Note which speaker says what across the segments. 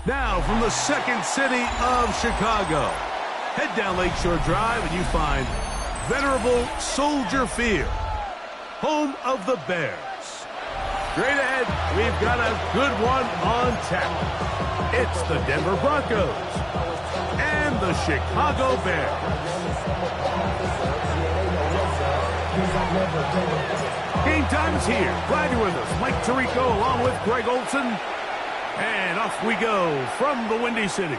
Speaker 1: Now from the second city of Chicago, head down Lakeshore Drive and you find venerable Soldier Field, home of the Bears. Straight ahead, we've got a good one on tap. It's the Denver Broncos and the Chicago Bears. Game time is here. Glad you're with us. Mike Tirico along with Greg Olson. And off we go from the Windy City.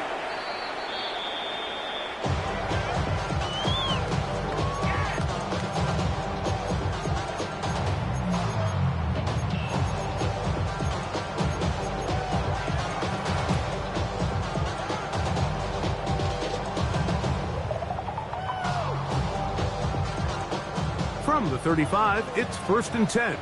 Speaker 1: From the 35, it's 1st and 10.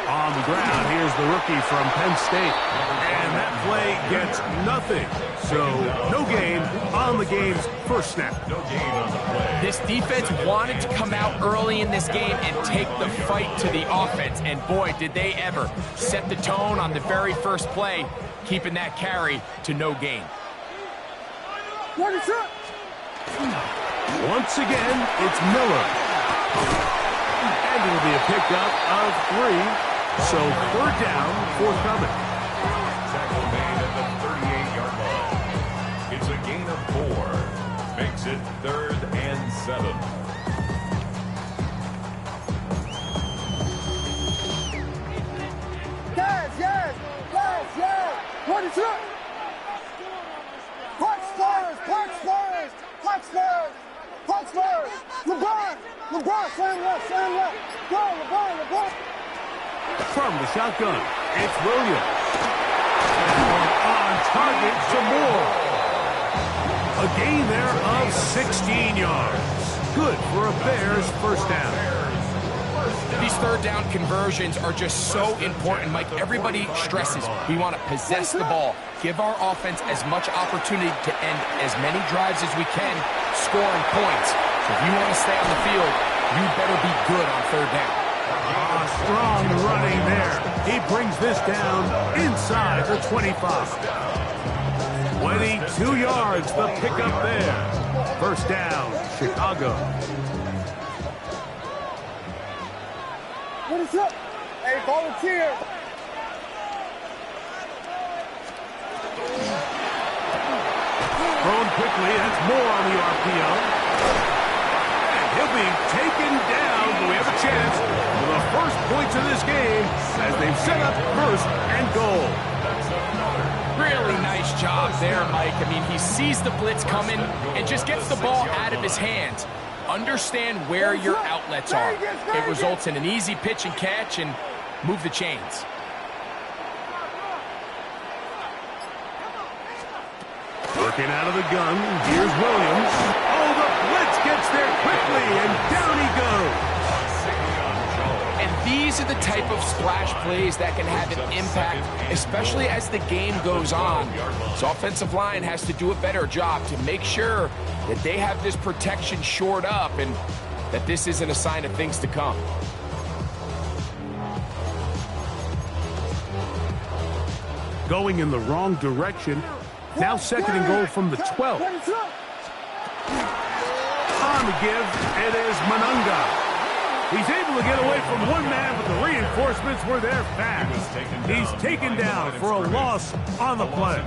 Speaker 1: On the ground, here's the rookie from Penn State. And that play gets nothing. So, no gain on the game's first snap. No gain on the play.
Speaker 2: This defense wanted to come out early in this game and take the fight to the offense. And boy, did they ever set the tone on the very first play, keeping that carry to no gain.
Speaker 1: Once again, it's Miller. And it'll be a pickup of 3. So 3rd down, forthcoming.
Speaker 3: Tackle made at the 38-yard line. It's a gain of 4. Makes it 3rd and 7.
Speaker 4: Punch first! Punch first! Punch first! Punch first! LeBron! LeBron! Slam left! Slam left! Go! LeBron! LeBron!
Speaker 1: From the shotgun, it's Williams. On target some more. A gain there of 16 yards. Good for a Bears first down.
Speaker 2: These third down conversions are just so important, Mike. Everybody stresses we want to possess the ball, give our offense as much opportunity to end as many drives as we can, scoring points. So if you want to stay on the field, you better be good on third down.
Speaker 1: Strong running there. He brings this down inside the 25. 22 yards, the pickup there. First down, Chicago.
Speaker 4: What is up? Hey, volunteer.
Speaker 1: Thrown quickly, that's more on the RPO. And he'll be taken down, but we have a chance for the first points of this game as they've set up first and goal.
Speaker 2: Really nice job there, Mike. I mean, he sees the blitz coming and just gets the ball out of his hands. Understand where your outlets are. It results in an easy pitch and catch and move the chains.
Speaker 1: Working out of the gun, here's Williams. Oh, the blitz gets there quickly, and down he goes.
Speaker 2: And these are the type of splash plays that can have an impact, especially as the game goes on. So offensive line has to do a better job to make sure that they have this protection shored up and that this isn't a sign of things to come.
Speaker 1: Going in the wrong direction. Now second and goal from the 12. On the give, it is Manunga. He's able to get away from one man, but the reinforcements were there fast. He's taken down for a loss on the play.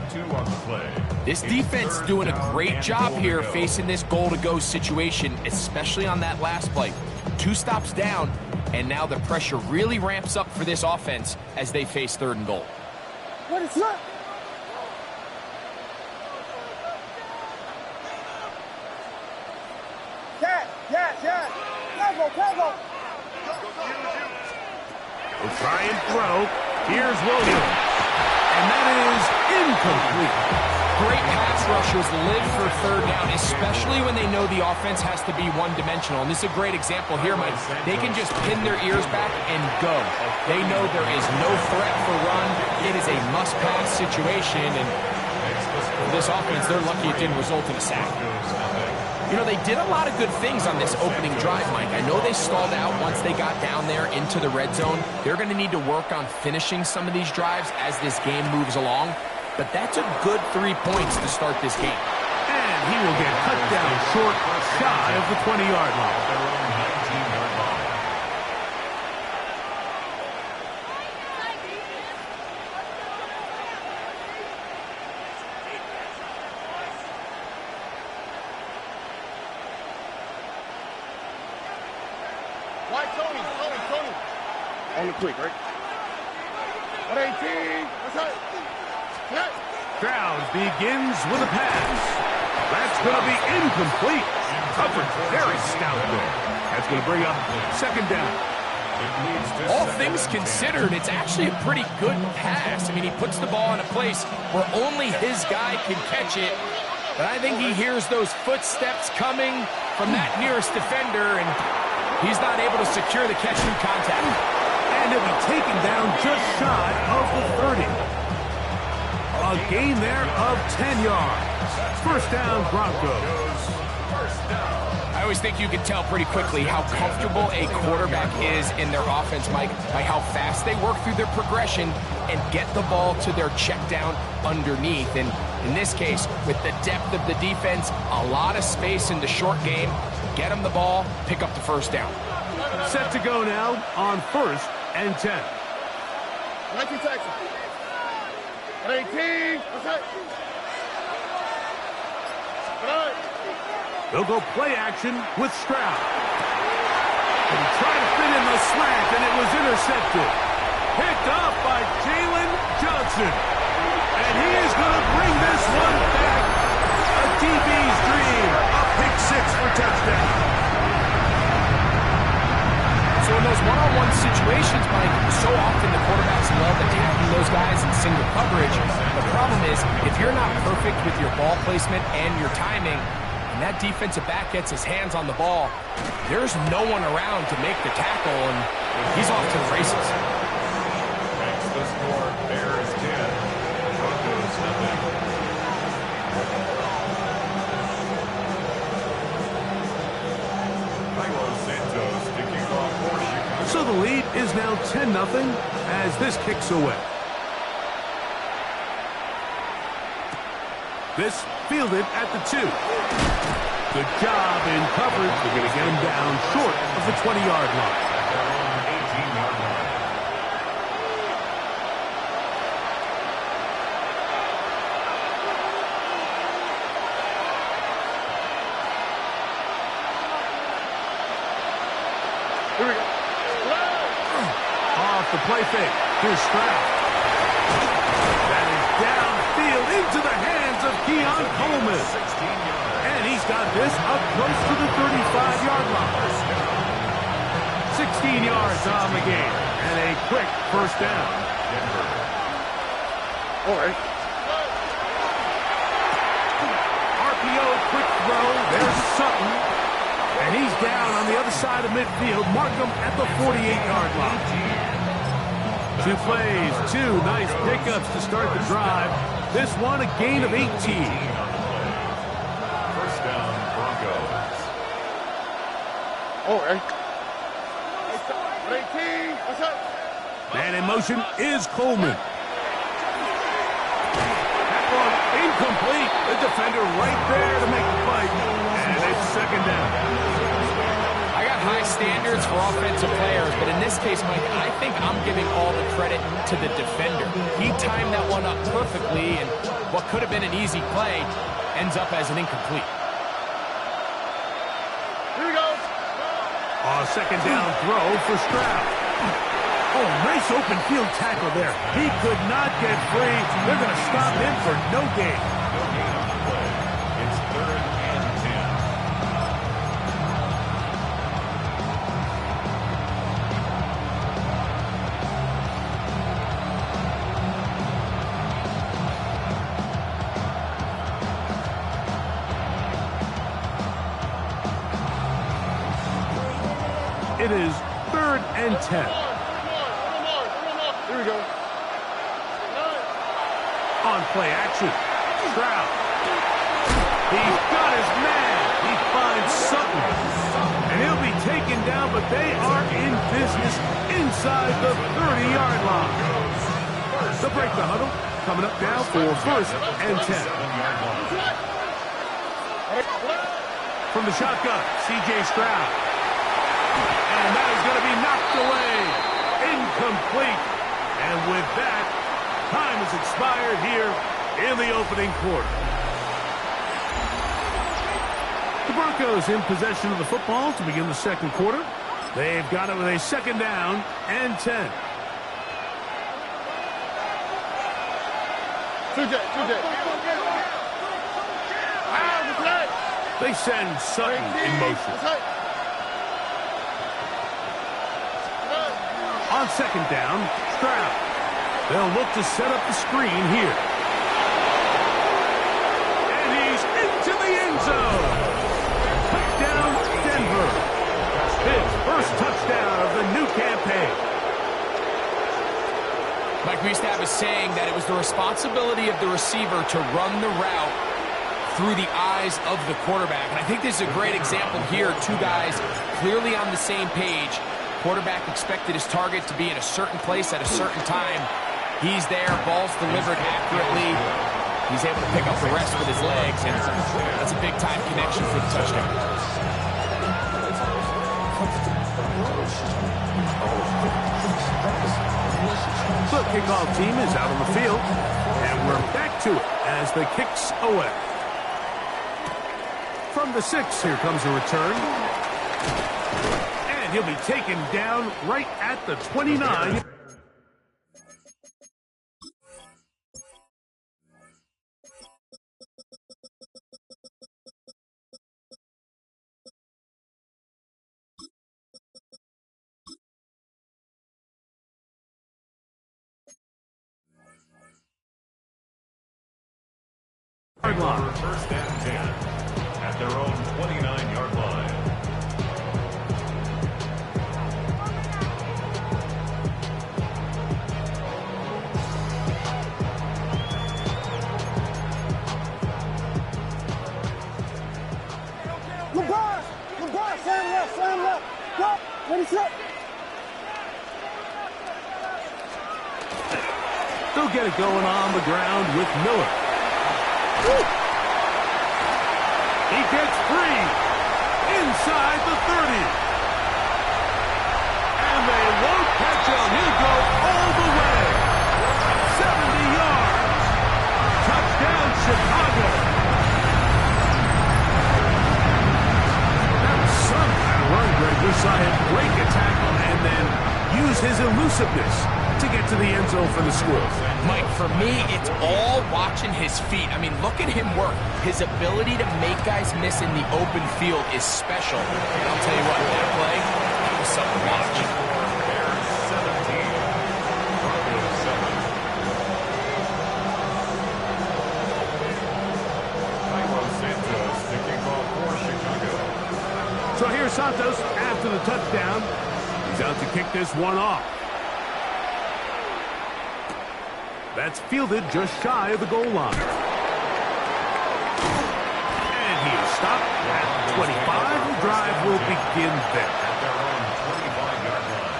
Speaker 2: This defense doing a great job here facing this goal-to-go situation, especially on that last play. 2 stops down, and now the pressure really ramps up for this offense as they face third and goal.
Speaker 4: What is up? Cat. Tackle.
Speaker 1: We'll try and throw. Here's Williams. And that is incomplete.
Speaker 2: Great pass rushers live for third down, especially when they know the offense has to be one-dimensional. And this is a great example here, Mike. They can just pin their ears back and go. They know there is no threat for run. It is a must-pass situation. And for this offense, they're lucky it didn't result in a sack. You know, they did a lot of good things on this opening drive, Mike. I know they stalled out once they got down there into the red zone. They're going to need to work on finishing some of these drives as this game moves along. But that's a good 3 points to start this game.
Speaker 1: And he will get cut down short, shy of the 20-yard line.
Speaker 4: On the quick, right? 118. What's up?
Speaker 1: Stroud begins with a pass. That's going to be incomplete. Coverage very stout there. That's going to bring up second down.
Speaker 2: All things considered, it's actually a pretty good pass. I mean, he puts the ball in a place where only his guy can catch it. But I think he hears those footsteps coming from that nearest defender, and he's not able to secure the catch through contact.
Speaker 1: And he'll be taken down just shy of the 30. A gain there of 10 yards. First down, Broncos.
Speaker 2: I always think you can tell pretty quickly how comfortable a quarterback is in their offense, Mike, by how fast they work through their progression and get the ball to their check down underneath. And in this case, with the depth of the defense, a lot of space in the short game, get them the ball, pick up the first down.
Speaker 1: Set to go now on first and 10.
Speaker 4: 19 Texas. 118. What's that?
Speaker 1: They'll go play action with Stroud. And he tried to fit in the slant, and it was intercepted. Picked up by Jalen Johnson. And he is going to bring this one back. A DB's dream. A pick six for touchdown.
Speaker 2: So in those one-on-one situations, Mike, so often the quarterbacks love attacking those guys in single coverage. The problem is, if you're not perfect with your ball placement and your timing, and that defensive back gets his hands on the ball, there's no one around to make the tackle, and he's off to the races.
Speaker 3: Makes the score. Bears 10, Broncos nothing.
Speaker 1: So the lead is now 10-0 as this kicks away. This fielded at the 2. Good job in coverage. They're going to get him down short of the 20-yard line.
Speaker 3: 18-yard line.
Speaker 4: Here we go.
Speaker 1: Off the play fake. Here's Stroud. That is downfield into the hands of Keon Coleman. And he's got this up close to the 35-yard line. 16 yards on the game. And a quick first down.
Speaker 4: All right.
Speaker 1: RPO quick throw. There's Sutton. And he's down on the other side of midfield. Mark him at the 48-yard line. 2 plays, 2 nice pickups to start the drive. This one a gain of 18.
Speaker 3: First down, Broncos.
Speaker 4: All right. 18. What's up?
Speaker 1: Man in motion is Coleman. That one incomplete. The defender right there to make the fight. And it's second down.
Speaker 2: I got high standards for offensive players, but in this case, Mike, I think I'm giving all the credit to the defender. He timed that one up perfectly, and what could have been an easy play ends up as an incomplete.
Speaker 4: Here we go.
Speaker 1: Second down throw for Stroud. Oh, nice open field tackle there. He could not get free. They're going to stop him for no gain.
Speaker 3: No gain on the play. It's 3rd and 10.
Speaker 1: It is 3rd and 10.
Speaker 4: Here we go.
Speaker 1: On play action. Stroud. He's got his man. He finds Sutton. And he'll be taken down, but they are in business inside the 30-yard line. They'll break the huddle. Coming up now for 1st and 10.
Speaker 3: 7-yard line.
Speaker 1: From the shotgun, C.J. Stroud. And that is going to be knocked away. Incomplete. And with that, time has expired here in the opening quarter. The Broncos in possession of the football to begin the second quarter. They've got it with a second down and 10. They send Sutton in motion. On second down, Stroud. They'll look to set up the screen here. And he's into the end zone. Touchdown, Denver. His first touchdown of the new campaign.
Speaker 2: Mike, we used to have a saying that it was the responsibility of the receiver to run the route through the eyes of the quarterback. And I think this is a great example here. 2 guys clearly on the same page. Quarterback expected his target to be in a certain place at a certain time. He's there, ball's delivered accurately. He's able to pick up the rest with his legs, and that's a big-time connection for the touchdown.
Speaker 1: The kickoff team is out on the field, and we're back to it as the kick's away. From the 6, here comes a return. And he'll be taken down right at the 29. 20-yard line.
Speaker 3: First and 10 at their own 29-yard line.
Speaker 4: LeBron, slam left, go, ready, set.
Speaker 1: They'll get it going on the ground with Miller. He gets free inside the 30. And they won't catch him. He'll go all the way. 70 yards. Touchdown, Chicago. That was some kind of run, Greg. We saw him break a tackle and then use his elusiveness to get to the end zone for the score.
Speaker 2: Mike, for me, it's all watching his feet. I mean, look at him work. His ability to make guys miss in the open field is special. And I'll tell you what, that play, that was something to watch.
Speaker 3: Bears 17, Broncos 7. Carlos Santos to kick off for Chicago.
Speaker 1: So here's Santos after the touchdown. He's out to kick this one off. That's fielded just shy of the goal line. And he is stopped at 25. The drive will begin there.
Speaker 3: At their own 25-yard line.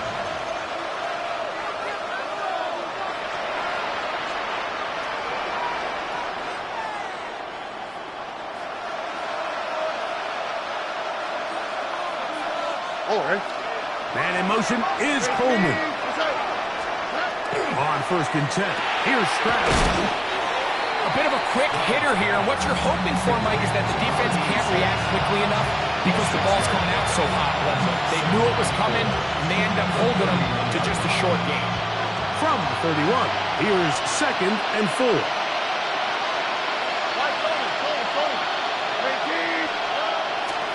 Speaker 1: Man in motion is Coleman. On first and 10. Here's Stroud.
Speaker 2: A bit of a quick hitter here. And what you're hoping for, Mike, is that the defense can't react quickly enough because the ball's coming out so hot. They knew it was coming, and they end up holding them to just a short gain.
Speaker 1: From the 31, here's second and 4.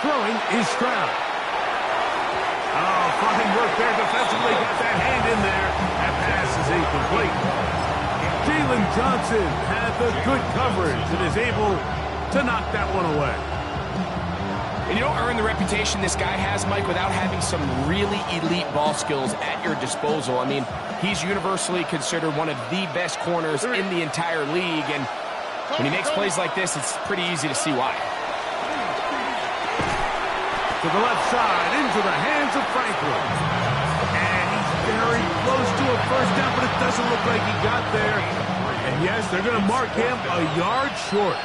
Speaker 1: Throwing is Stroud. Oh, fine work there defensively. Got that hand in there. That pass is incomplete. Jalen Johnson had the good coverage and is able to knock that one away.
Speaker 2: And you don't earn the reputation this guy has, Mike, without having some really elite ball skills at your disposal. I mean, he's universally considered one of the best corners in the entire league. And when he makes plays like this, it's pretty easy to see why.
Speaker 1: To the left side, into the hands of Franklin. And he's very close to a first down, but it doesn't look like he got there. And yes, they're going to mark him a yard short.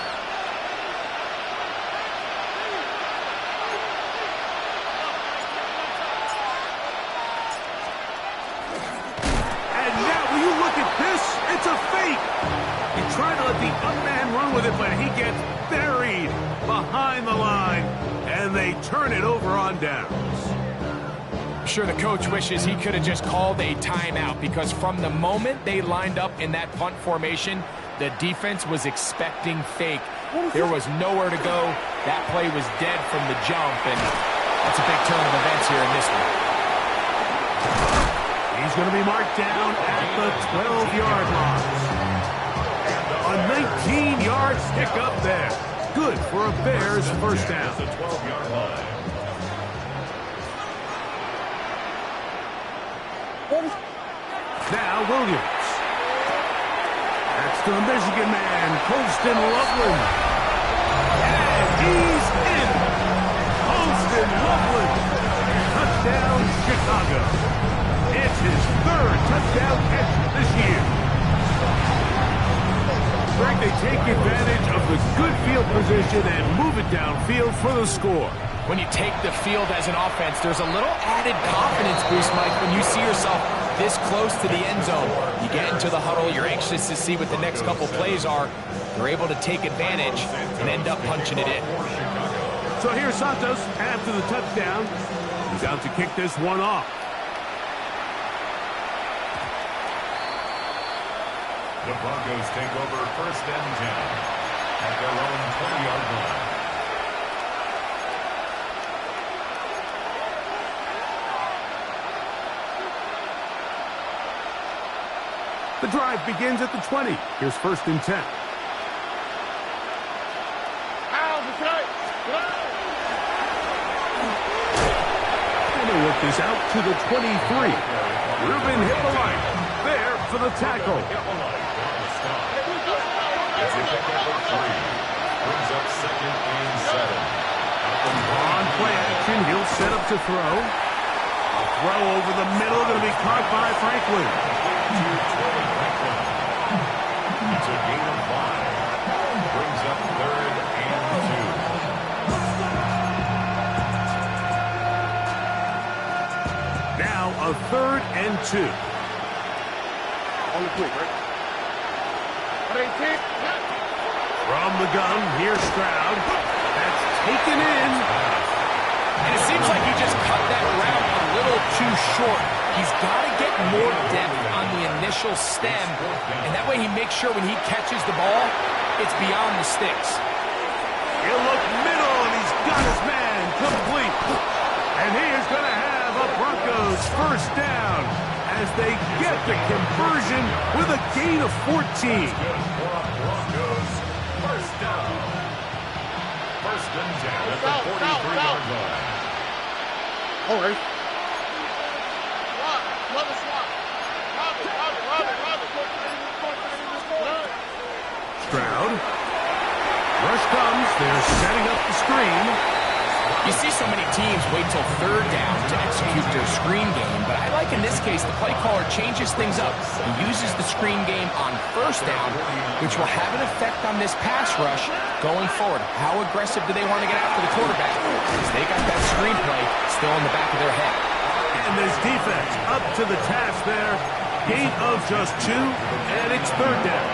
Speaker 1: And now, will you look at this? It's a fake. He tried to let the man run with it, but he gets buried behind the line. And they turn it over on downs.
Speaker 2: I'm sure the coach wishes he could have just called a timeout, because from the moment they lined up in that punt formation, the defense was expecting fake. There was nowhere to go. That play was dead from the jump, and that's a big turn of events here in this one.
Speaker 1: He's going to be marked down at the 12-yard line. A 19-yard pickup there. Good for a Bears first down.
Speaker 3: The 12-yard line.
Speaker 1: Now Williams. That's to the Michigan man, Colston Loveland. And he's in. Colston Loveland. Touchdown, Chicago. It's his third touchdown catch this year. Greg, they take advantage of the good field position and move it downfield for the score.
Speaker 2: When you take the field as an offense, there's a little added confidence boost, Mike, when you see yourself this close to the end zone. You get into the huddle, you're anxious to see what the next couple plays are. You're able to take advantage and end up punching it in.
Speaker 1: So here's Santos after the touchdown. He's out to kick this one off.
Speaker 3: The Broncos take over first and 10 at their own 20-yard line.
Speaker 1: The drive begins at the 20. Here's first and 10. is out to the 23. Ruben Hippolyte there for the tackle.
Speaker 3: As they pick up a 3. Brings up 2nd and 7.
Speaker 1: On play action, he'll set up to throw. A throw over the middle, going to be caught by Franklin.
Speaker 3: It's a gain of 5. Brings up 3rd and
Speaker 1: 2. Now a 3rd and 2.
Speaker 4: On the quick, right?
Speaker 1: From the gun, here's Stroud. That's taken in.
Speaker 2: And it seems like he just cut that route a little too short. He's got to get more depth on the initial stem, and that way he makes sure when he catches the ball, it's beyond the sticks.
Speaker 1: He'll look middle, and he's got his man complete. And he is going to have a Broncos first down as they get the conversion with a gain of 14.
Speaker 3: Broncos first down. First and 10 at the 43-yard line.
Speaker 4: All right.
Speaker 1: Stroud. Rush comes. They're setting up the screen.
Speaker 2: You see so many teams wait till 3rd down to execute their screen game, but I like in this case the play caller changes things up. He uses the screen game on 1st down, which will have an effect on this pass rush going forward. How aggressive do they want to get after the quarterback? Because they got that screen play still in the back of their head.
Speaker 1: And this defense up to the task there. Gain of just 2, and it's 3rd down.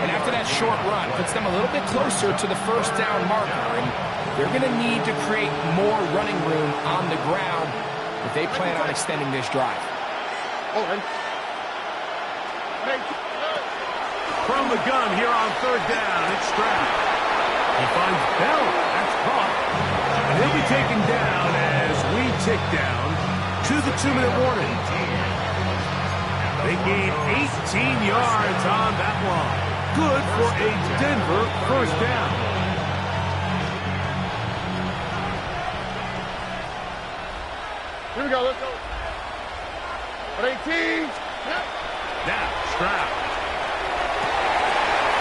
Speaker 2: And after that short run, puts them a little bit closer to the 1st down marker, and they're going to need to create more running room on the ground if they plan on extending this drive.
Speaker 1: From the gun here on 3rd down, it's Stroud. He finds Bell. That's caught. And he'll be taken down as we tick down to the 2-minute warning. They gain 18 yards on that one. Good for a Denver first down.
Speaker 4: Here we go, let's go. 18.
Speaker 1: Now, Stroud.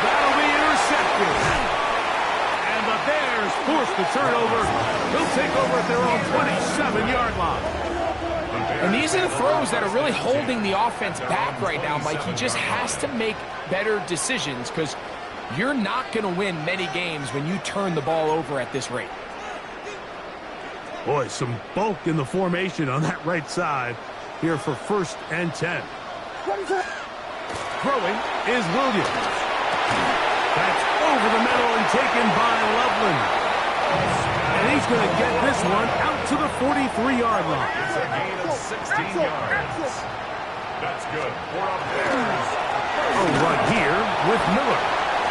Speaker 1: That'll be intercepted. And the Bears force the turnover. He'll take over at their own 27-yard line.
Speaker 2: And these are the throws that are really holding the offense back right now, Mike. He just has to make better decisions because you're not going to win many games when you turn the ball over at this rate.
Speaker 1: Boy, some bulk in the formation on that right side here for 1st and 10. Throwing is Williams. That's over the middle and taken by Loveland. And he's going to get this one out to the 43-yard line.
Speaker 3: It's a gain of 16 yards. That's good for a Bears.
Speaker 1: A run here with Miller.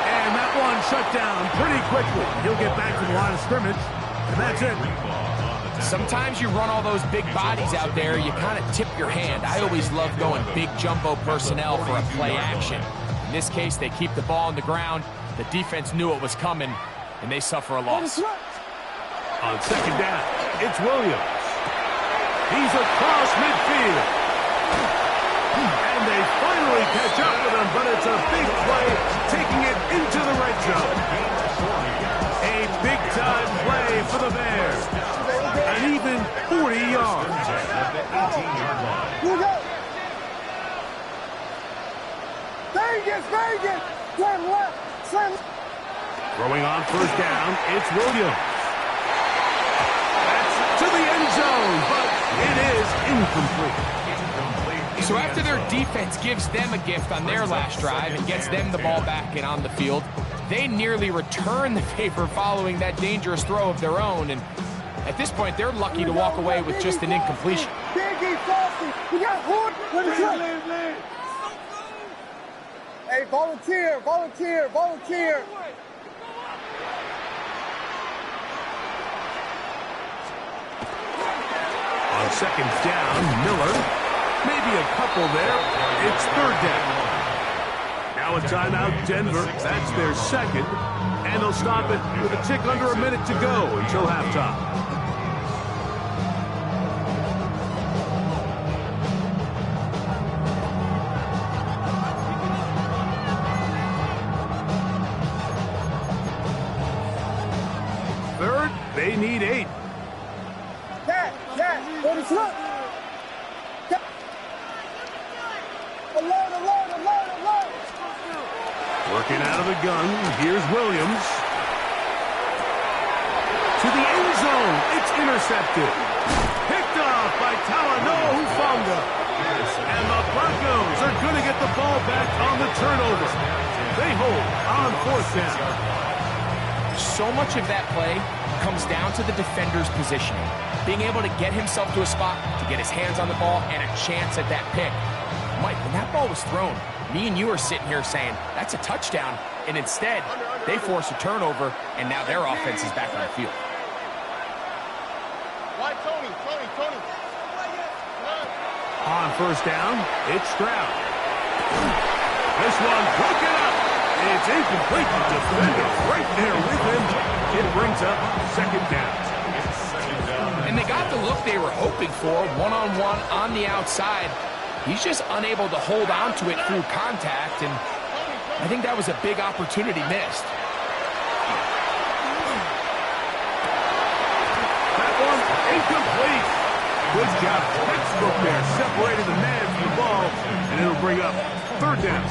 Speaker 1: And that one shut down pretty quickly. He'll get back to the line of scrimmage, and that's it.
Speaker 2: Sometimes you run all those big bodies out there, you kind of tip your hand. I always love going big jumbo personnel for a play action. In this case, they keep the ball on the ground. The defense knew it was coming, and they suffer a loss.
Speaker 1: On 2nd down, it's Williams. He's across midfield. And they finally catch up with him, but it's a big play, taking it into the red zone. A big-time play for the Bears. An even 40 yards.
Speaker 4: Here we go. Vegas. Slam left. Slam.
Speaker 1: Throwing on 1st down, it's Williams. That's to the end zone, but it is incomplete.
Speaker 2: So after their defense gives them a gift on their last drive and gets them the ball back and on the field, they nearly return the favor following that dangerous throw of their own. And at this point, they're lucky to walk away with just an incompletion.
Speaker 4: Biggie, Frosty, we got Hood. Hey, volunteer.
Speaker 1: On 2nd down, Miller. Maybe a couple there. It's 3rd down. Now a timeout, Denver. That's their 2nd. And they'll stop it with a tick under a minute to go until halftime. They need 8.
Speaker 4: Ready, slip. Alert.
Speaker 1: Working out of the gun. Here's Williams. To the end zone. It's intercepted. Picked off by Talanoa Hufanga. And the Broncos are going to get the ball back on the turnover. They hold on 4th down.
Speaker 2: So much of that play comes down to the defender's positioning. Being able to get himself to a spot, to get his hands on the ball, and a chance at that pick. Mike, when that ball was thrown, me and you are sitting here saying, that's a touchdown. And instead, they force a turnover, and now their offense is back on the field.
Speaker 4: Tony.
Speaker 1: On 1st down, it's Stroud. This one broken up. It's incomplete. The defender right there with him. It brings up 2nd down.
Speaker 2: And they got the look they were hoping for, one-on-one on the outside. He's just unable to hold on to it through contact, and I think that was a big opportunity missed.
Speaker 1: That one incomplete. Good job. Textbook there, separating the man from the ball, and it'll bring up 3rd down.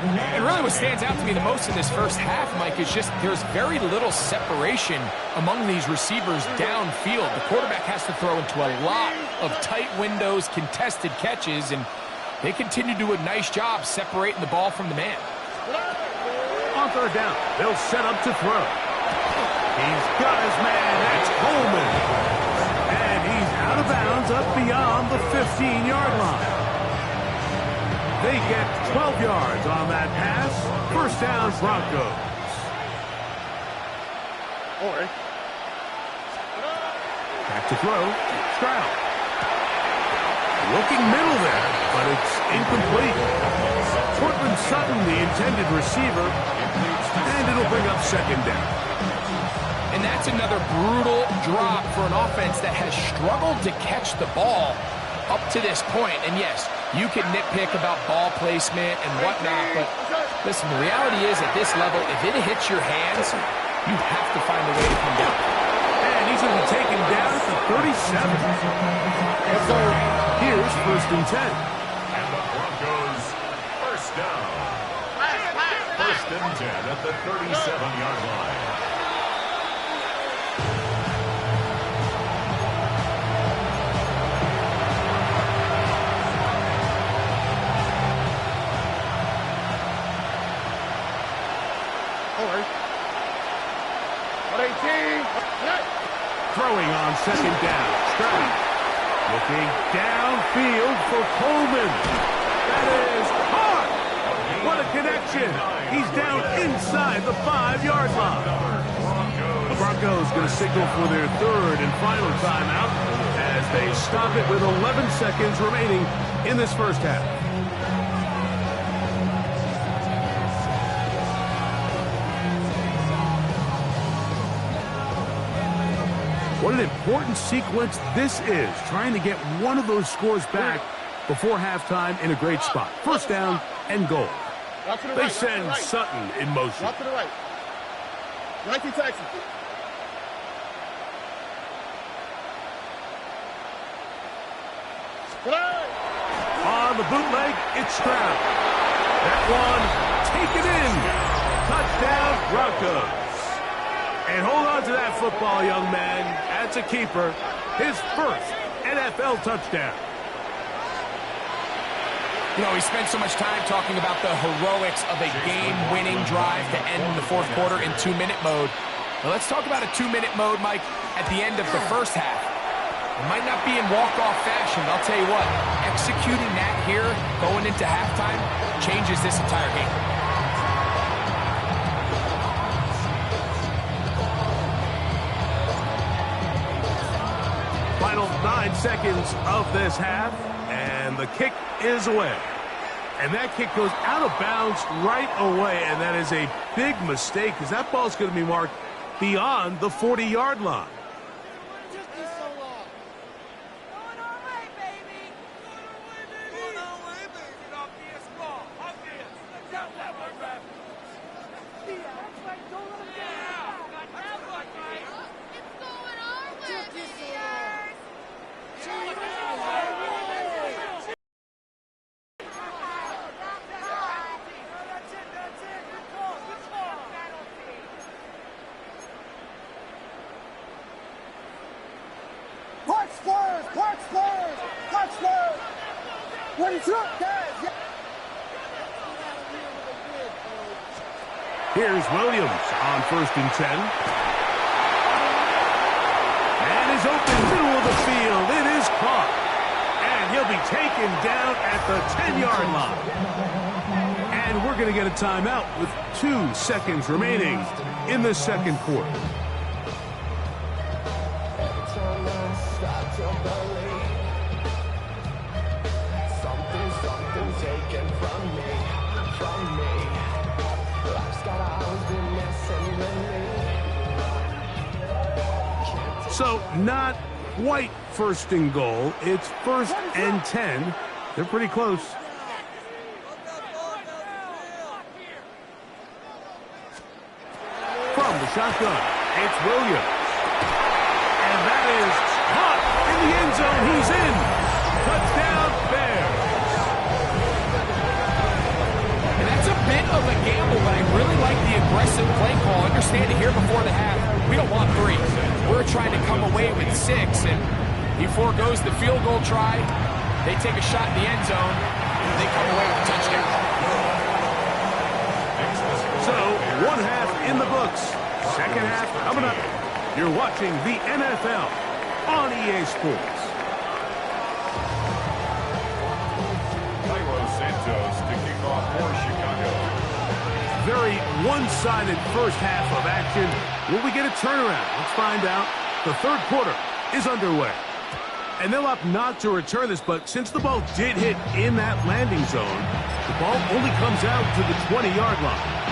Speaker 2: And really what stands out to me the most in this first half, Mike, is just there's very little separation among these receivers downfield. The quarterback has to throw into a lot of tight windows, contested catches, and they continue to do a nice job separating the ball from the man.
Speaker 1: On 3rd down, they'll set up to throw. He's got his man. That's Coleman. And he's out of bounds up beyond the 15-yard line. They get 12 yards on that pass. 1st down, Broncos. Back to throw. Stroud. Looking middle there, but it's incomplete. Cortland Sutton, the intended receiver, and it'll bring up 2nd down.
Speaker 2: And that's another brutal drop for an offense that has struggled to catch the ball up to this point. And yes, you can nitpick about ball placement and whatnot, but listen, the reality is at this level, if it hits your hands, you have to find a way to come down.
Speaker 1: And he's going to be taken down at the 37. And so here's 1st and 10.
Speaker 3: And the Broncos, 1st down. 1st and 10 at the 37-yard line.
Speaker 1: Throwing on 2nd down. Stroud looking downfield for Coleman. That is caught. What a connection. He's down inside the 5-yard line. The Broncos going to signal for their 3rd and final timeout as they stop it with 11 seconds remaining in this first half. What an important sequence this is, trying to get one of those scores back before halftime in a great spot. 1st down and goal. They send Sutton in motion.
Speaker 4: Rock to the right. Right to Texas.
Speaker 1: On the bootleg, it's Stroud. That one taken in. Touchdown, Broncos. And hold on to that football, young man. That's a keeper. His 1st NFL touchdown.
Speaker 2: You know, we spent so much time talking about the heroics of a game-winning drive to end the 4th quarter in 2-minute mode. Well, let's talk about a 2-minute mode, Mike, at the end of the first half. It might not be in walk-off fashion, but I'll tell you what, executing that here, going into halftime, changes this entire game.
Speaker 1: Final 9 seconds of this half, and the kick is away. And that kick goes out of bounds right away, and that is a big mistake because that ball's going to be marked beyond the 40-yard line.
Speaker 4: What is up, guys?
Speaker 1: Here's Williams on 1st and 10. And is open middle of the field. It is caught. And he'll be taken down at the 10-yard line. And we're going to get a timeout with 2 seconds remaining in the second quarter.
Speaker 5: Taken from me. Life's got always been messing with me.
Speaker 1: So not quite 1st and goal. It's 1st and 10. They're pretty close. From the shotgun, it's Williams. And that is caught in the end zone. He's in. Touchdown, Bears.
Speaker 2: And that's a bit of a gamble, but I really like the aggressive play call. Understand it here before the half. We don't want 3. We're trying to come away with 6, and he forgoes the field goal try. They take a shot in the end zone, and they come away with a touchdown.
Speaker 1: So, 1 half in the books. Second half coming up. You're watching the NFL on EA Sports.
Speaker 3: To kick off for Chicago.
Speaker 1: Very one-sided first half of action. Will we get a turnaround? Let's find out. The third quarter is underway. And they'll opt not to return this, but since the ball did hit in that landing zone, the ball only comes out to the 20-yard line.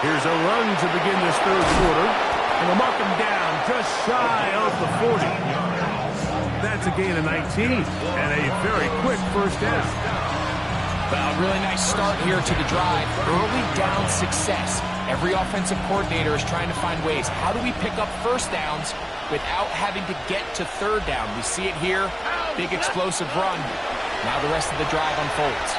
Speaker 1: Here's a run to begin this third quarter. And they'll mark him down just shy of the 40. That's a gain of 19 and a very quick first down.
Speaker 2: Well, really nice start here to the drive. Early down success. Every offensive coordinator is trying to find ways. How do we pick up first downs without having to get to third down? We see it here. Big explosive run. Now the rest of the drive unfolds.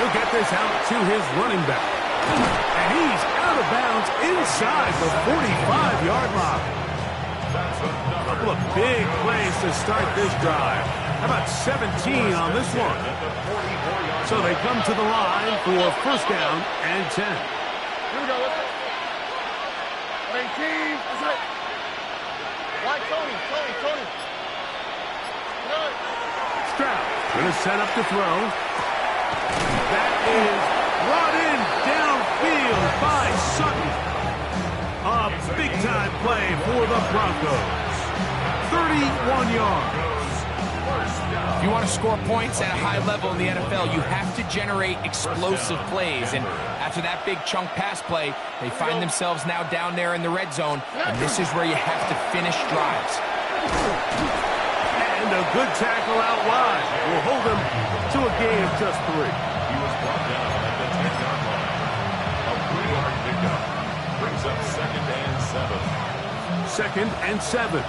Speaker 1: He'll get this out to his running back. And he's out of bounds inside the 45-yard line. A couple of big plays to start this drive. How about 17 on this one? So they come to the line for first down and 10.
Speaker 4: Here we go. 18. That's it. White Tony.
Speaker 1: Stroud going to set up to throw. That is brought in downfield by Sutton. A big-time play for the Broncos. 31 yards.
Speaker 2: If you want to score points at a high level in the NFL, you have to generate explosive plays. And after that big chunk pass play, they find themselves now down there in the red zone. And this is where you have to finish drives.
Speaker 1: And a good tackle out wide will hold him to a gain of just 3.
Speaker 3: He was brought down at the 10-yard line. A 3-yard pickup brings up 2nd and 7.
Speaker 1: 2nd and 7.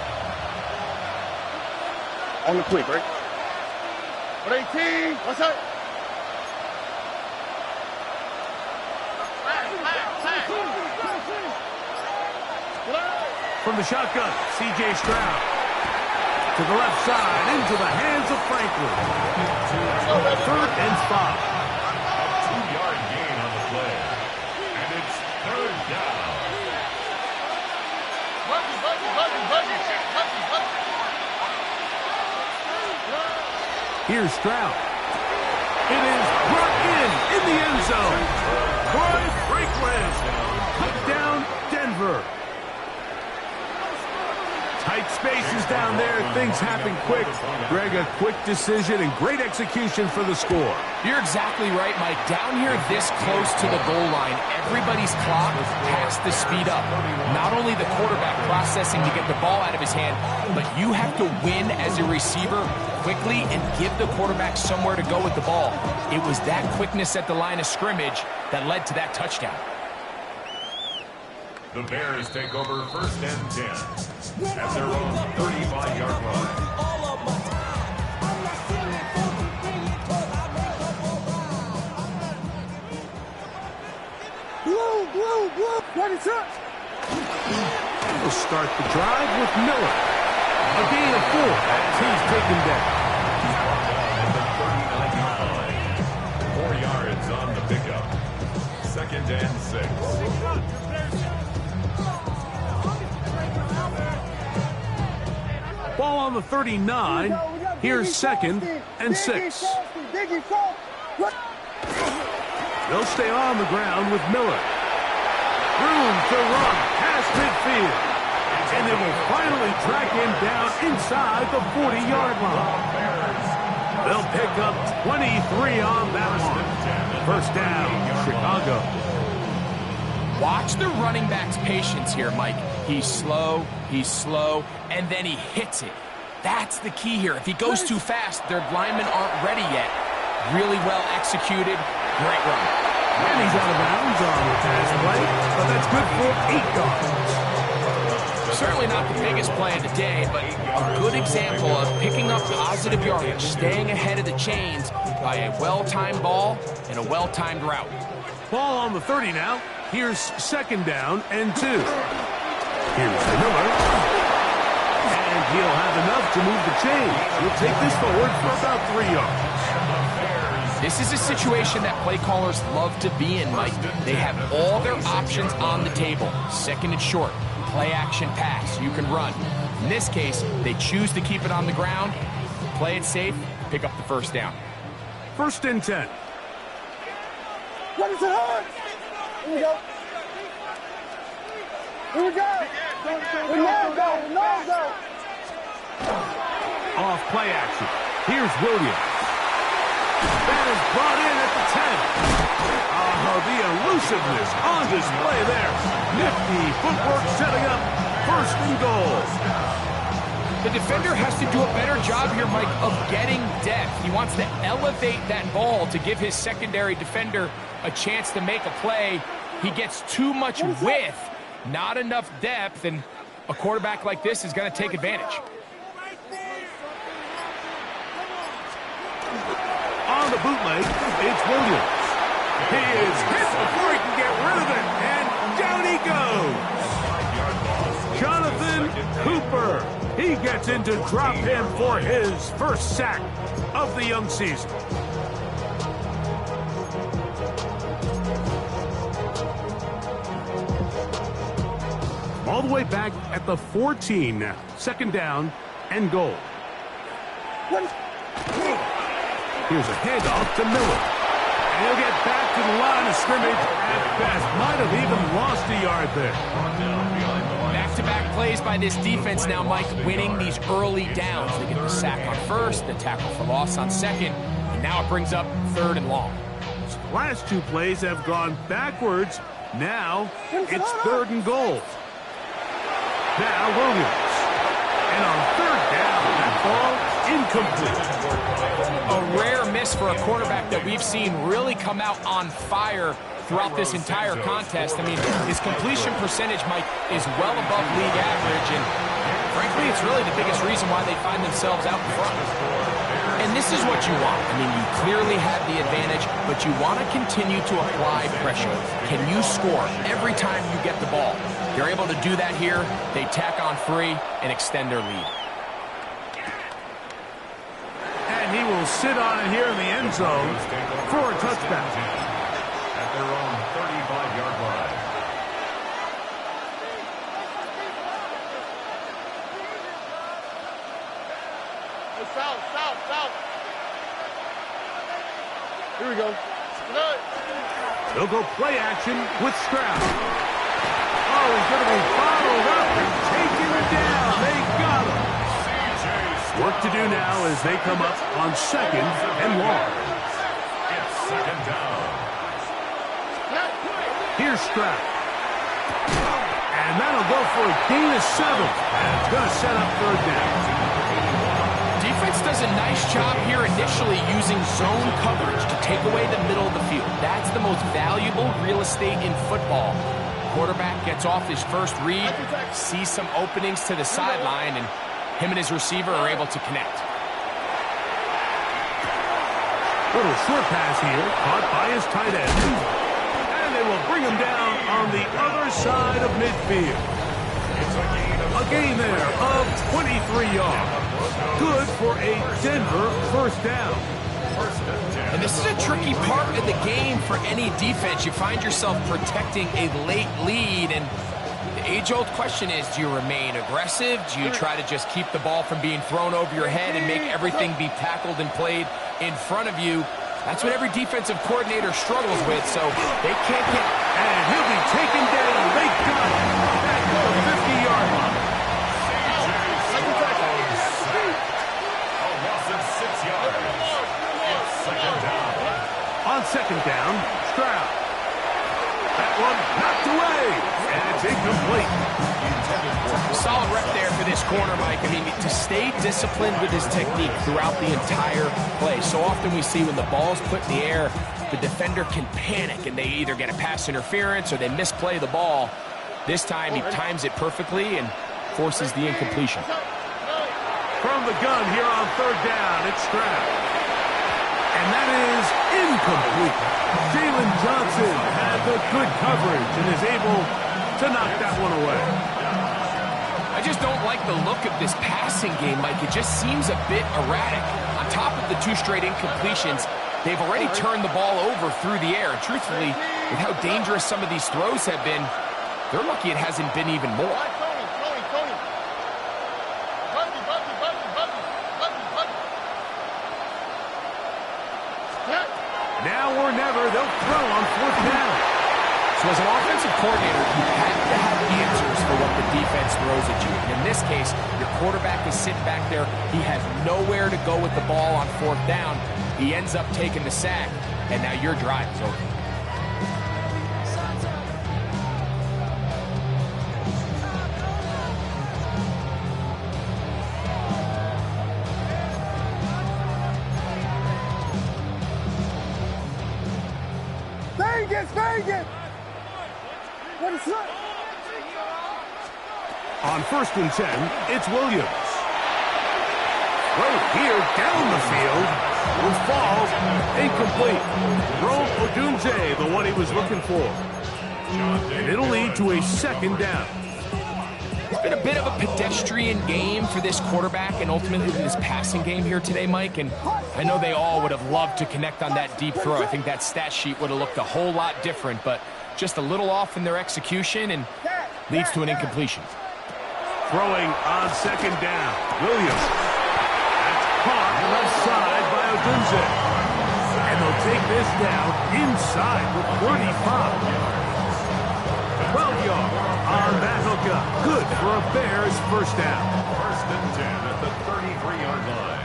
Speaker 4: On the quick, right? 18. What's up?
Speaker 1: From the shotgun, C.J. Stroud. To the left side, into the hands of Franklin. 3rd and 5.
Speaker 3: A 2-yard gain on the play. And it's 3rd down.
Speaker 1: Here's Stroud. It is brought in the end zone. Troy Franklin. Touchdown, Denver. Tight spaces down there. Things happen quick. Greg, a quick decision and great execution for the score.
Speaker 2: You're exactly right, Mike. Down here this close to the goal line, everybody's clock has to speed up. Not only the quarterback processing to get the ball out of his hand, but you have to win as a receiver quickly and give the quarterback somewhere to go with the ball. It was that quickness at the line of scrimmage that led to that touchdown.
Speaker 3: The Bears take over 1st and 10 at their own 35-yard line.
Speaker 4: blue, 26.
Speaker 1: We'll start the drive with Miller. A gain of 4 as he's taken down.
Speaker 3: At the 39 yard line. 4 yards on the pickup. 2nd and 6.
Speaker 1: Ball on the 39. Here's 2nd and 6. They'll stay on the ground with Miller. Room to run past midfield. And they will finally track him down inside the 40-yard line. They'll pick up 23 on that one. 1st down, Chicago.
Speaker 2: Watch the running back's patience here, Mike. He's slow, and then he hits it. That's the key here. If he goes too fast, their linemen aren't ready yet. Really well executed. Great run.
Speaker 1: And he's out of bounds on the pass play, but that's good for 8 yards.
Speaker 2: Certainly not the biggest play of the day, but a good example of picking up positive yardage, staying ahead of the chains by a well-timed ball and a well-timed route.
Speaker 1: Ball on the 30 now. Here's 2nd down and 2. Here's Miller. And he'll have enough to move the chains. He'll take this forward for about 3 yards.
Speaker 2: This is a situation that play callers love to be in, Mike. They have all their options on the table. 2nd and short, play action pass, you can run. In this case, they choose to keep it on the ground, play it safe, pick up the 1st down.
Speaker 1: 1st and 10.
Speaker 4: What is it hard? Here we go. Here we go. Ronaldo.
Speaker 1: Off play action. Here's Williams. That is brought in at the 10. The elusiveness on display there. Nifty footwork setting up 1st and goal.
Speaker 2: The defender has to do a better job here, Mike, of getting depth. He wants to elevate that ball to give his secondary defender a chance to make a play. He gets too much width, not enough depth, and a quarterback like this is going to take advantage.
Speaker 1: On the bootleg, it's Williams. He is hit before he can get rid of it, and down he goes. Jonathan Cooper. He gets in to drop him for his 1st sack of the young season. All the way back at the 14 now. 2nd down and goal. Here's a handoff to Miller. And he'll get back to the line of scrimmage at best. Might have even lost a yard there.
Speaker 2: Back-to-back plays by this defense now, Mike, winning these early downs. They get the sack on 1st, the tackle for loss on 2nd, and now it brings up 3rd and long.
Speaker 1: The last 2 plays have gone backwards. Now it's 3rd and goal. Now Williams. And on 3rd down, that ball incomplete.
Speaker 2: A rare miss for a quarterback that we've seen really come out on fire throughout this entire contest. I mean, his completion percentage, Mike, is well above league average, and frankly, it's really the biggest reason why they find themselves out in front. And this is what you want. I mean, you clearly have the advantage, but you want to continue to apply pressure. Can you score every time you get the ball? They're able to do that here. They tack on 3 and extend their lead.
Speaker 1: And he will sit on it here in the end zone for a touchdown.
Speaker 3: At their own 35-yard line.
Speaker 4: South. Here we go.
Speaker 1: They'll go play action with Stroud. Oh, he's going to be followed up and taken down. They got him. Work to do now as they come up on 2nd and long.
Speaker 3: It's 2nd down.
Speaker 1: Here's Stroud. And that'll go for a gain of 7. And it's going to set up 3rd down.
Speaker 2: Defense does a nice job here initially using zone coverage to take away the middle of the field. That's the most valuable real estate in football. Quarterback gets off his 1st read, sees some openings to the sideline, and him and his receiver are able to connect.
Speaker 1: Little short pass here, caught by his tight end. And play will bring him down on the other side of midfield. A gain there of 23 yards. Good for a Denver first down.
Speaker 2: And this is a tricky part of the game for any defense. You find yourself protecting a late lead, and the age-old question is, do you remain aggressive? Do you try to just keep the ball from being thrown over your head and make everything be tackled and played in front of you? That's what every defensive coordinator struggles with, so they can't get...
Speaker 1: And he'll be taken down. They got him back to the 50-yard line.
Speaker 3: A loss of 6 yards. It's second down.
Speaker 1: On second down, Stroud. That one knocked away, and it's incomplete.
Speaker 2: Solid rep there for this corner, Mike. I mean, to stay disciplined with his technique throughout the entire play. So often we see when the ball's put in the air, the defender can panic, and they either get a pass interference or they misplay the ball. This time, he times it perfectly and forces the incompletion.
Speaker 1: From the gun here on third down, it's Stroud. And that is incomplete. Jalen Johnson had the good coverage and is able to knock that one away.
Speaker 2: I just don't like the look of this passing game, Mike. It just seems a bit erratic. On top of the 2 straight incompletions, they've already turned the ball over through the air. And truthfully, with how dangerous some of these throws have been, they're lucky it hasn't been even more.
Speaker 1: Now or never, they'll throw on fourth down.
Speaker 2: So as an offensive coordinator, you have to have answers for what the defense throws at you. And in this case, your quarterback is sitting back there. He has nowhere to go with the ball on fourth down. He ends up taking the sack, and now your drive is over.
Speaker 4: Vegas! What is that?
Speaker 1: On first and 10, it's Williams. Throw here down the field. Will fall. Incomplete. Rome Odunze, the one he was looking for. And it'll lead to a second down.
Speaker 2: It's been a bit of a pedestrian game for this quarterback and ultimately this passing game here today, Mike. And I know they all would have loved to connect on that deep throw. I think that stat sheet would have looked a whole lot different, but just a little off in their execution and leads to an incompletion.
Speaker 1: Throwing on second down. Williams. That's caught left side by Odunze. And they'll take this down inside the 35. 12 yards on that hookup. Good for a Bears first down.
Speaker 3: First and 10 at the 33-yard line.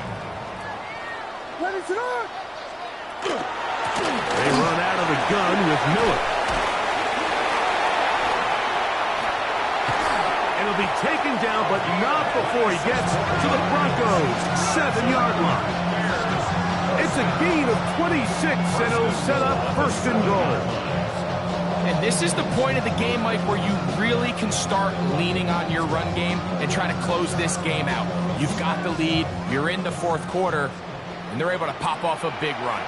Speaker 4: Ready to run!
Speaker 1: They run out of the gun with Miller. And he'll be taken down, but not before he gets to the Broncos' 7-yard line. It's a gain of 26, and it'll set up first and goal.
Speaker 2: And this is the point of the game, Mike, where you really can start leaning on your run game and try to close this game out. You've got the lead, you're in the fourth quarter, and they're able to pop off a big run.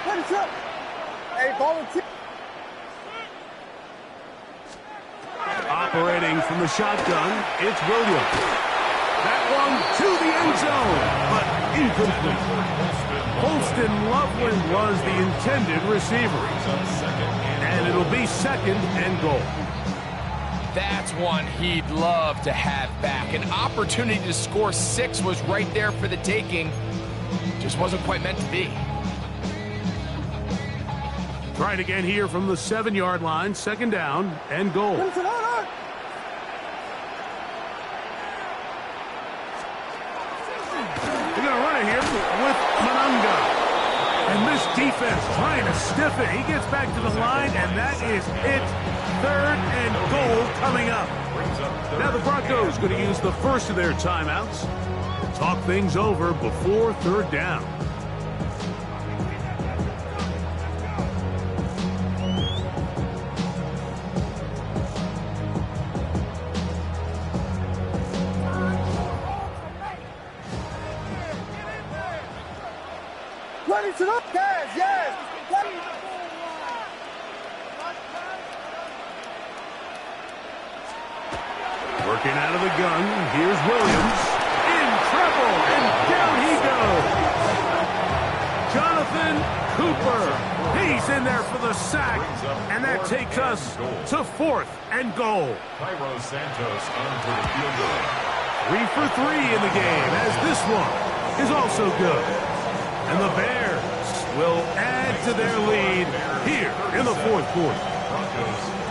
Speaker 4: Hey, volunteer.
Speaker 1: Operating from the shotgun, it's Williams. That one to the end zone, but incomplete. Holston Loveland was the intended receiver. And it'll be second and goal.
Speaker 2: That's one he'd love to have back. An opportunity to score 6 was right there for the taking. Just wasn't quite meant to be.
Speaker 1: Try it again here from the 7-yard line. Second down and goal.
Speaker 4: They're
Speaker 1: going to run it here with Monunga. And this defense trying to stiff it. He gets back to the line, and that is it. Third and goal coming up. Now the Broncos going to use the first of their timeouts. Talk things over before third down.
Speaker 4: Ready to look, guys, yes!
Speaker 1: Working out of the gun. Here's Williams. In trouble, and down he goes. Jonathan Cooper. He's in there for the sack, and that takes us to 4th and goal.
Speaker 3: Cairo Santos onto the field goal.
Speaker 1: 3 for 3 in the game, as this one is also good. And the Bears will add to their lead here in the 4th quarter.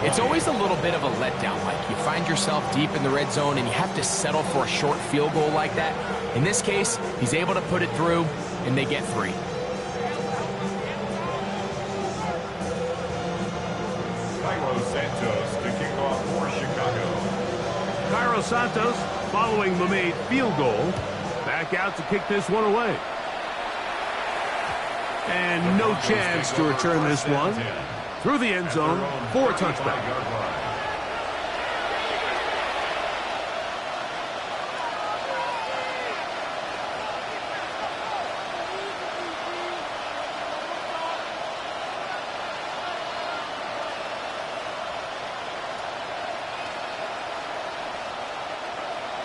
Speaker 2: It's always a little bit of a letdown. Like, you find yourself deep in the red zone and you have to settle for a short field goal like that. In this case, he's able to put it through, and they get 3.
Speaker 3: Cairo Santos to kick off for Chicago.
Speaker 1: Cairo Santos, following the made field goal, back out to kick this one away. And no chance to return this one through the end zone for a touchback.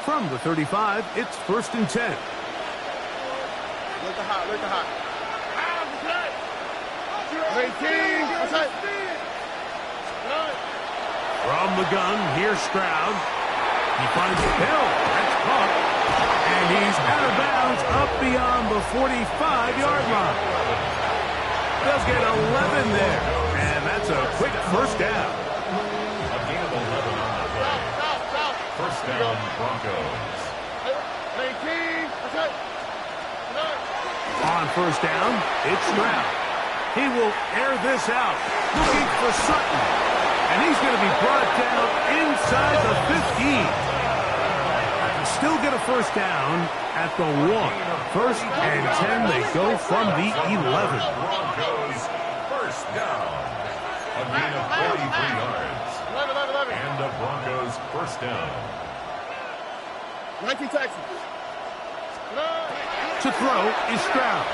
Speaker 1: From the 35, it's 1st and 10.
Speaker 4: Look the hot, look the hot.
Speaker 1: From the gun, here's Stroud. He finds Bell. That's caught. And he's out of bounds up beyond the 45-yard line. They'll get 11 there. And that's a quick first down.
Speaker 3: A gain of 11 on the play. First down, Broncos.
Speaker 1: On first down, it's Stroud. He will air this out, looking for Sutton. And he's going to be brought down inside the 15. Still get a first down at the 1. 1st and 10, they go from the 11.
Speaker 3: Broncos, first down. A gain of 43 yards. And the Broncos, first down.
Speaker 4: 19 Texans.
Speaker 1: To throw is Stroud.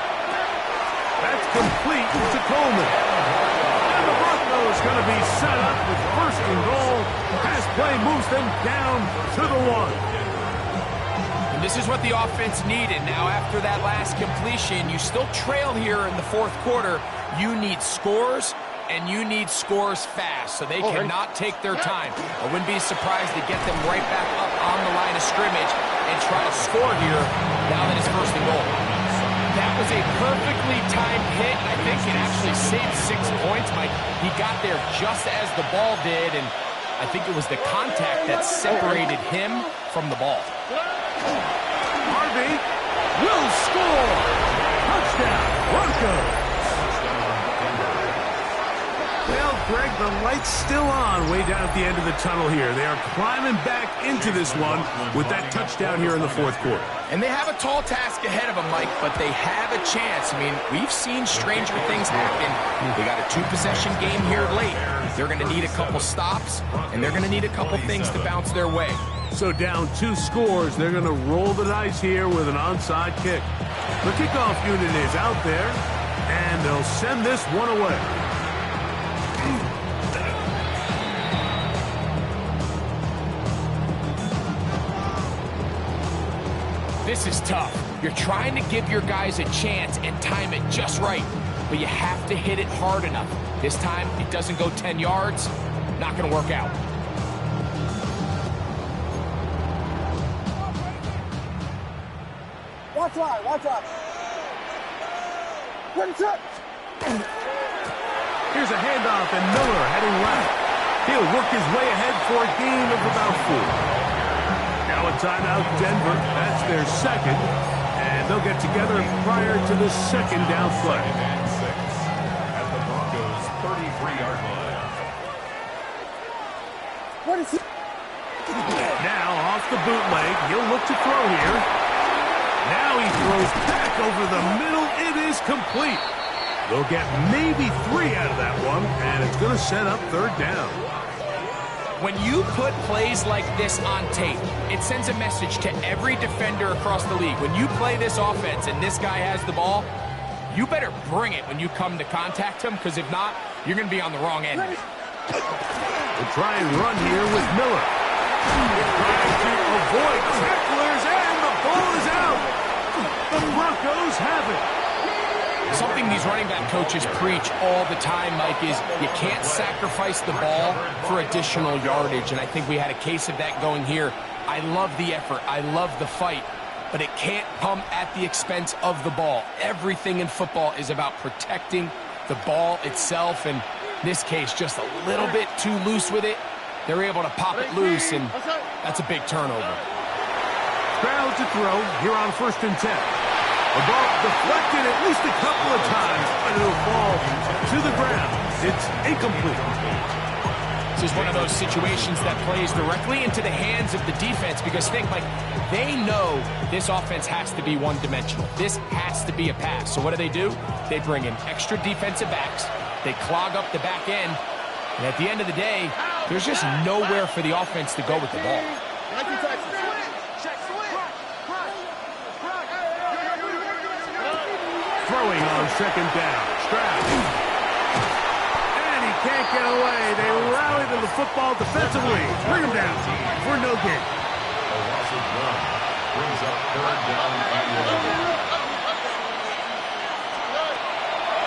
Speaker 1: That's complete to Coleman. And the Broncos going to be set up with 1st and goal. Pass play moves them down to the 1.
Speaker 2: And this is what the offense needed. Now, after that last completion, you still trail here in the 4th quarter. You need scores, and you need scores fast, so they cannot take their time. I wouldn't be surprised to get them right back up on the line of scrimmage and try to score here now that it's 1st and goal. That was a perfectly timed hit. I think it actually saved 6 points, Mike. He got there just as the ball did, and I think it was the contact that separated him from the ball.
Speaker 1: Harvey will score. Touchdown, Broncos. Well, Greg, the light's still on way down at the end of the tunnel here. They are climbing back into this one with that touchdown here in the 4th quarter.
Speaker 2: And they have a tall task ahead of them, Mike, but they have a chance. I mean, we've seen stranger things happen. They got a 2-possession game here late. They're going to need a couple stops, and they're going to need a couple things to bounce their way.
Speaker 1: So down 2 scores, they're going to roll the dice here with an onside kick. The kickoff unit is out there, and they'll send this one away.
Speaker 2: This is tough. You're trying to give your guys a chance and time it just right, but you have to hit it hard enough. This time, it doesn't go 10 yards. Not going to work out.
Speaker 4: Watch out, watch out.
Speaker 1: Here's a handoff, and Miller heading left. He'll work his way ahead for a gain of about 4. Now a timeout, Denver. That's their 2nd. And they'll get together prior to the 2nd down play.
Speaker 3: And 6 at the Broncos' 33-yard line.
Speaker 4: What is he?
Speaker 1: Now off the bootleg. He'll look to throw here. Now he throws back over the middle. It is complete. They'll get maybe 3 out of that one, and it's going to set up 3rd down.
Speaker 2: When you put plays like this on tape, it sends a message to every defender across the league. When you play this offense and this guy has the ball, you better bring it when you come to contact him, because if not, you're going to be on the wrong end.
Speaker 1: We'll try and run here with Miller. Trying to avoid tacklers, and the ball is out. The Broncos have it.
Speaker 2: Something these running back coaches preach all the time, Mike, is you can't sacrifice the ball for additional yardage, and I think we had a case of that going here. I love the effort. I love the fight, but it can't come at the expense of the ball. Everything in football is about protecting the ball itself, and in this case, just a little bit too loose with it. They're able to pop it loose, and that's a big turnover.
Speaker 1: Stroud to throw here on 1st and 10. The ball deflected at least a couple of times, but it'll fall to the ground. It's incomplete.
Speaker 2: This is one of those situations that plays directly into the hands of the defense, because think, like, they know this offense has to be one-dimensional. This has to be a pass. So what do? They bring in extra defensive backs. They clog up the back end. And at the end of the day, there's just nowhere for the offense to go with the ball.
Speaker 1: Throwing on 2nd down. Stroud. And he can't get away. They rally to the football defensively. Bring him down for no gain.
Speaker 3: A loss of 1 brings up 3rd down and 11.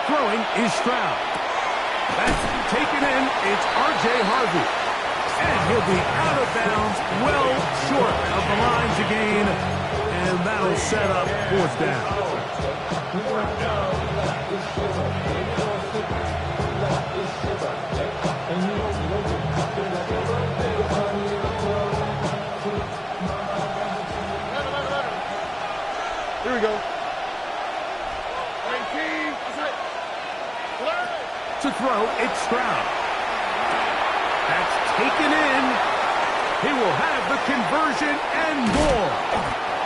Speaker 1: Throwing is Stroud. That's taken in. It's R.J. Harvey. And he'll be out of bounds, well short of the line to gain. And that'll set up 4th down.
Speaker 4: Here we go.
Speaker 1: To throw, it's Stroud. That's taken in. He will have the conversion and more.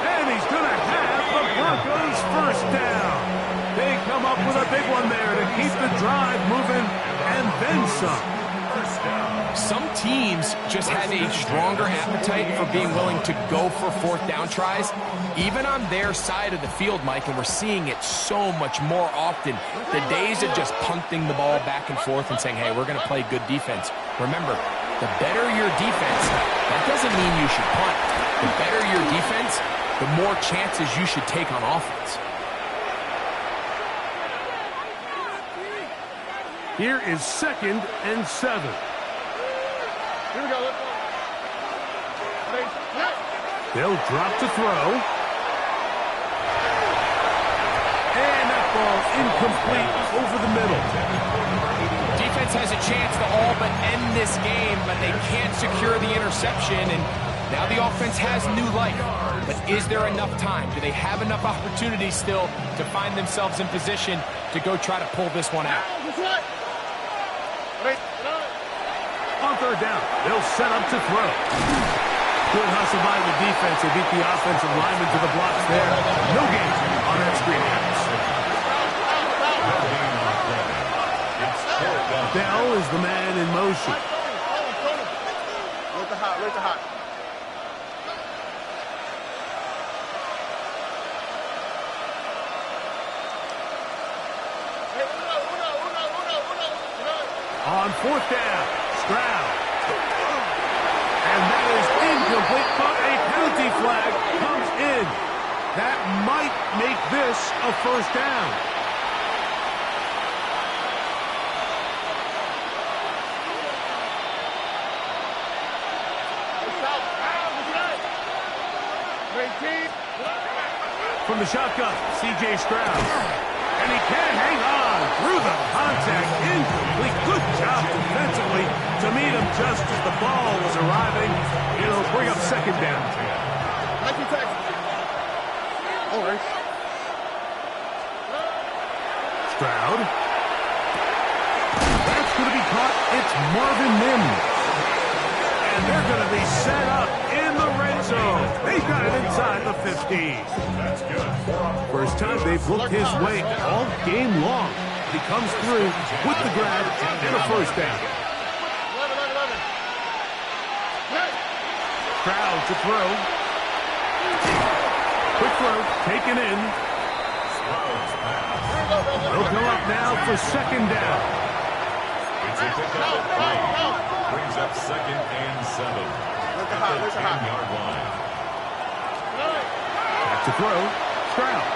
Speaker 1: And he's going to have the Broncos 1st down. They come up with a big one there to keep the drive moving and then some.
Speaker 2: Some teams just have a stronger appetite for being willing to go for 4th down tries, even on their side of the field, Mike, and we're seeing it so much more often. The days of just punting the ball back and forth and saying, hey, we're going to play good defense. Remember, the better your defense, that doesn't mean you should punt. The better your defense, the more chances you should take on offense.
Speaker 1: Here is 2nd and 7.
Speaker 4: Here we go.
Speaker 1: They'll drop to throw. And that ball incomplete over the middle.
Speaker 2: Defense has a chance to all but end this game, but they can't secure the interception, and now the offense has new life. But is there enough time? Do they have enough opportunities still to find themselves in position to go try to pull this one out?
Speaker 1: On 3rd down, they'll set up to throw. Good hustle by the defense. They beat the offensive lineman to the blocks there. No gain on that screen pass. Bell is the man in motion.
Speaker 4: Look the hot, look the hot.
Speaker 1: On 4th down, Stroud. And that is incomplete, but a penalty flag comes in. That might make this a 1st down. From the shotgun, C.J. Stroud. And he can hang on through the contact. Incomplete. Good job defensively to meet him just as the ball was arriving. It'll bring up 2nd down.
Speaker 4: All right.
Speaker 1: Stroud. That's going to be caught. It's Marvin Mims. And they're going to be set up in the red zone. They've got it inside the 15.
Speaker 3: That's good.
Speaker 1: First time they've looked his way all game long. He comes through with the grab and a 1st down. Stroud to throw. Quick throw, taken in. They'll come up now for 2nd down.
Speaker 3: It's a pickup of 3. Brings up 2nd and 7. At the 10-yard line.
Speaker 1: Back to throw. Stroud.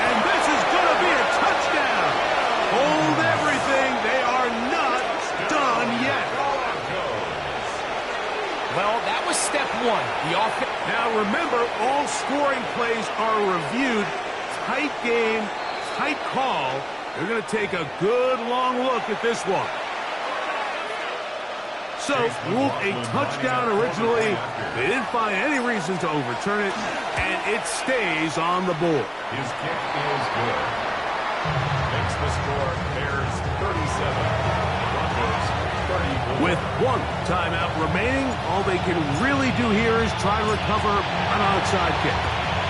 Speaker 1: And this is going to be a touchdown. Hold everything. They are not done yet.
Speaker 2: Well, that was step one. The offense.
Speaker 1: Now remember, all scoring plays are reviewed. Tight game, tight call. They're going to take a good long look at this one. So, ruled a touchdown originally. They didn't find any reason to overturn it, and it stays on the board.
Speaker 3: His kick is good. Makes the score Bears 37, Broncos 31.
Speaker 1: With one timeout remaining, all they can really do here is try to recover an onside kick.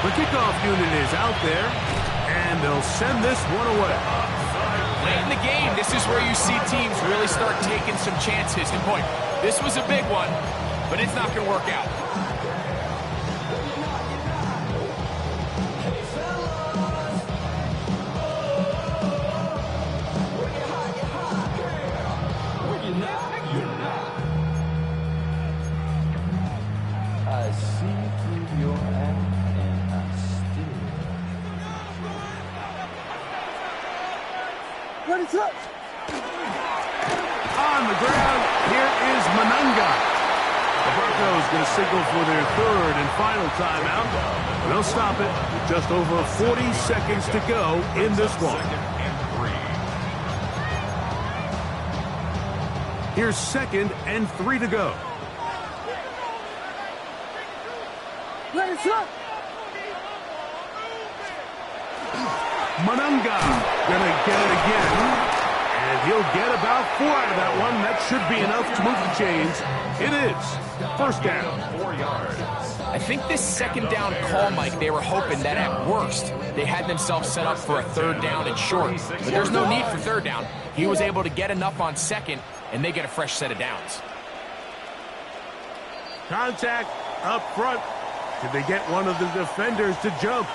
Speaker 1: The kickoff unit is out there, and they'll send this one away.
Speaker 2: Late in the game, this is where you see teams really start taking some chances. And boy, this was a big one, but it's not going to work out.
Speaker 5: I see through your act and I still.
Speaker 4: Ready, set.
Speaker 1: On the ground, here is Manunga. The Broncos going to signal for their third and final timeout. They'll stop it with just over 40 seconds to go in this one. Here's 2nd and 3 to go.
Speaker 4: Ready, set.
Speaker 1: Manunga going to get it again. And he'll get about 4 out of that one. That should be enough to move the chains. It is. First down.
Speaker 3: 4 yards.
Speaker 2: I think this second down call, Mike, they were hoping that at worst they had themselves set up for a third down and short. But there's no need for third down. He was able to get enough on second, and they get a fresh set of downs.
Speaker 1: Contact up front. Did they get one of the defenders to jump?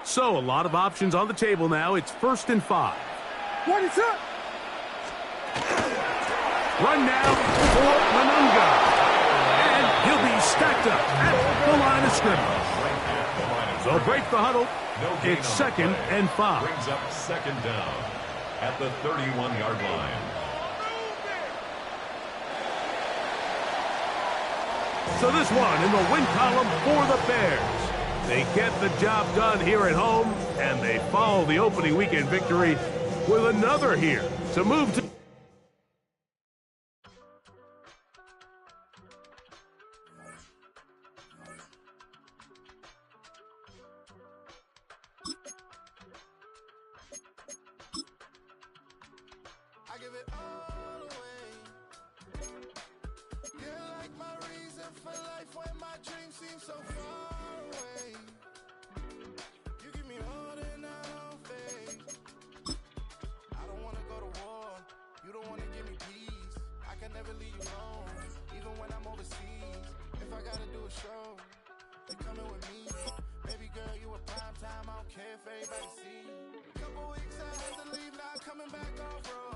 Speaker 1: So, a lot of options on the table now. It's 1st and 5.
Speaker 4: Ready, set.
Speaker 1: Run now for Manunga. And he'll be stacked up at the line of scrimmage. So break the huddle. It's 2nd and 5.
Speaker 3: Brings up 2nd down at the 31-yard line.
Speaker 1: So this one in the win column for the Bears. They get the job done here at home, and they follow the opening weekend victory with another here to move to.
Speaker 6: I give it all away. You're like my reason for life when my dreams seem so far away. You give me more than I don't face. I don't wanna go to war. You don't wanna give me peace. I can never leave you alone, even when I'm overseas. If I gotta do a show, you coming with me. Baby girl, you a prime time. I don't care if everybody see. Couple weeks I had to leave, now coming back off road.